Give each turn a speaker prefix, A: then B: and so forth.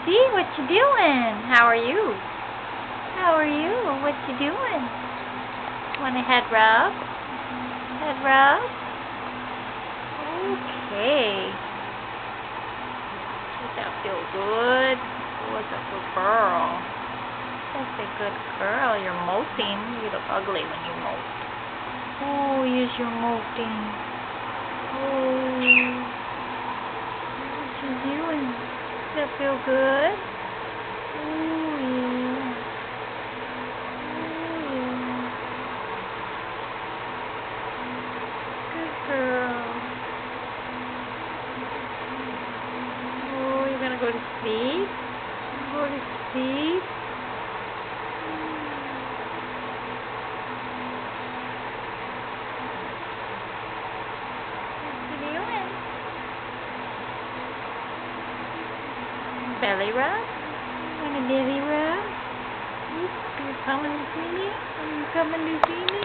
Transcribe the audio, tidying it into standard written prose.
A: Lucy, what you doing? How are you? How are you? What you doing? Want a head rub? Head rub? Okay. Does that feel good? Oh, that's a good girl. That's a good girl. You're molting. You look ugly when you molt. Oh, yes, you're molting. Oh. What you doing? Does that feel good? Oh, yeah. Oh, yeah. Good girl. Oh, you're gonna go to sleep? Go to sleep? What you doing? Belly rub? Want a belly rub? Are you coming to see me? Are you coming to see me?